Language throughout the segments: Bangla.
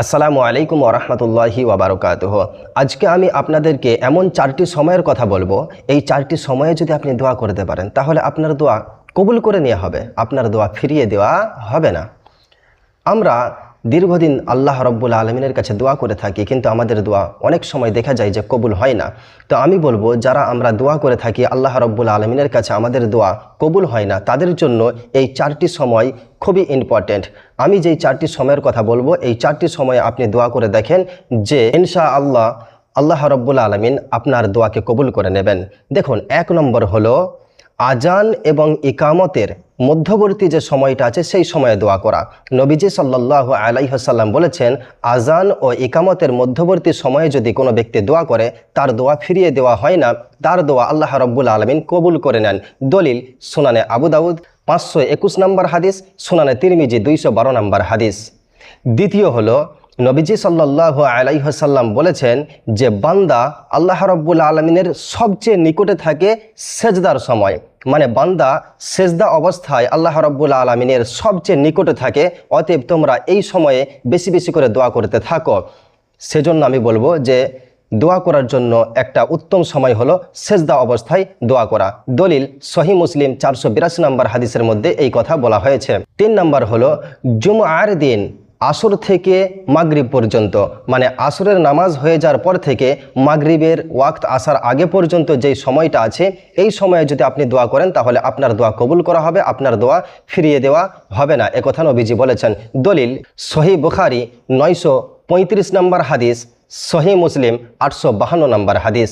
আসসালামু আলাইকুম ওয়া রাহমাতুল্লাহি ওয়া বারাকাতুহু। আজকে আমি আপনাদেরকে এমন চারটি সময়ের কথা বলবো, এই চারটি সময়ে যদি আপনি দোয়া করতে পারেন তাহলে আপনার দোয়া কবুল করে নেওয়া হবে, আপনার দোয়া ফিরিয়ে দেওয়া হবে না। আমরা দীর্ঘদিন আল্লাহ রব্বুল আলমিনের কাছে দোয়া করে থাকি, কিন্তু আমাদের দোয়া অনেক সময় দেখা যায় যে কবুল হয় না। তো আমি বলবো, যারা আমরা দোয়া করে থাকি আল্লাহ রব্বুল আলমিনের কাছে আমাদের দোয়া কবুল হয় না, তাদের জন্য এই চারটি সময় খুবই ইম্পর্টেন্ট। আমি যেই চারটি সময়ের কথা বলবো, এই চারটি সময়ে আপনি দোয়া করে দেখেন যে ইনশাআল্লাহ আল্লাহ রব্বুল আলমিন আপনার দোয়াকে কবুল করে নেবেন। দেখুন, 1 নম্বর হলো আজান এবং ইকামতের মধ্যবর্তী যে সময়টা আছে সেই সময়ে দোয়া করা। নবীজি সাল্লাল্লাহু আলাইহি ওয়াসাল্লাম বলেছেন, আজান ও ইকামতের মধ্যবর্তী সময়ে যদি কোনো ব্যক্তি দোয়া করে তার দোয়া ফিরিয়ে দেওয়া হয় না, তার দোয়া আল্লাহ রব্বুল আলমিন কবুল করে নেন। দলিল সুনানে আবু দাউদ 521 নম্বর হাদিস, সুনানে তিরমিজি 212 নম্বর হাদিস। দ্বিতীয় হলো নবীজি সাল্লাল্লাহু আলাইহি ওয়াসাল্লাম বলেছেন যে বান্দা আল্লাহ রব্বুল আলমিনের সবচেয়ে নিকটে থাকে সেজদার সময়, মানে বান্দা সেজদা অবস্থায় আল্লাহ রব্বুল আলমিনের সবচেয়ে নিকটে থাকে। অতএব তোমরা এই সময়ে বেশি বেশি করে দোয়া করতে থাকো। সেজন্য আমি বলবো যে দোয়া করার জন্য একটা উত্তম সময় হলো সেজদা অবস্থায় দোয়া করা। দলিল সহিহ মুসলিম 482 নম্বর হাদিসের মধ্যে এই কথা বলা হয়েছে। 3 নম্বর হলো জুমআর দিন আসর থেকে মাগরিব পর্যন্ত, মানে আসরের নামাজ হয়ে যাওয়ার পর থেকে মাগরিবের ওয়াক্ত আসার আগে পর্যন্ত যেই সময়টা আছে, এই সময়ে যদি আপনি দোয়া করেন তাহলে আপনার দোয়া কবুল করা হবে, আপনার দোয়া ফিরিয়ে দেওয়া হবে না, একথা নবীজি বলেছেন। দলিল সহিহ বুখারী 935 নম্বর হাদিস, সহিহ মুসলিম 852 নম্বর হাদিস।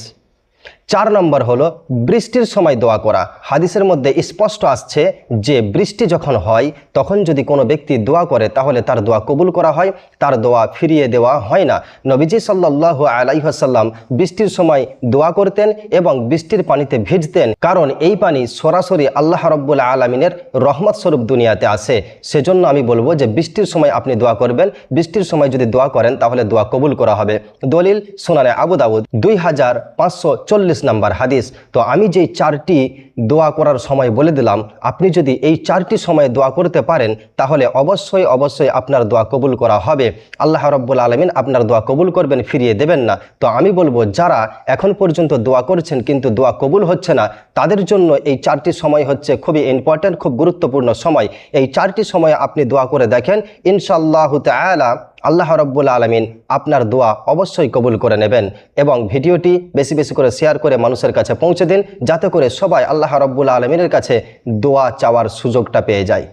4 নম্বর হলো বৃষ্টির সময় দোয়া করা। হাদিসের মধ্যে স্পষ্ট আসছে যে বৃষ্টি যখন হয় তখন যদি কোনো ব্যক্তি দোয়া করে তাহলে তার দোয়া কবুল করা হয়, তার দোয়া ফিরিয়ে দেওয়া হয় না। নবীজি সাল্লাল্লাহু আলাইহি ওয়াসাল্লাম বৃষ্টির সময় দোয়া করতেন এবং বৃষ্টির পানিতে ভিজতেন, কারণ এই পানি সরাসরি আল্লাহ রব্বুল আলমিনের রহমত স্বরূপ দুনিয়াতে আসে। সেজন্য আমি বলবো যে বৃষ্টির সময় আপনি দোয়া করবেন, বৃষ্টির সময় যদি দোয়া করেন তাহলে দোয়া কবুল করা হবে। দলিল সুনানে আবু দাউদ 2540 নম্বর হাদিস। তো আমি যেই চারটি দোয়া করার সময় বলে দিলাম, আপনি যদি এই চারটি সময়ে দোয়া করতে পারেন তাহলে অবশ্যই অবশ্যই আপনার দোয়া কবুল করা হবে। আল্লাহ রব্বুল আলমিন আপনার দোয়া কবুল করবেন, ফিরিয়ে দেবেন না। তো আমি বলবো, যারা এখন পর্যন্ত দোয়া করছেন কিন্তু দোয়া কবুল হচ্ছে না, তাদের জন্য এই চারটি সময় হচ্ছে খুবই ইম্পর্টেন্ট, খুব গুরুত্বপূর্ণ সময়। এই চারটি সময়ে আপনি দোয়া করে দেখেন, ইনশাআল্লাহু তাআলা আল্লাহ রব্বুল আলমিন আপনার দোয়া অবশ্যই কবুল করে নেবেন। এবং ভিডিওটি বেশি বেশি করে শেয়ার করে মানুষের কাছে পৌঁছে দিন, যাতে করে সবাই আল্লাহ রব্বুল আলমিনের কাছে দোয়া চাওয়ার সুযোগটা পেয়ে যায়।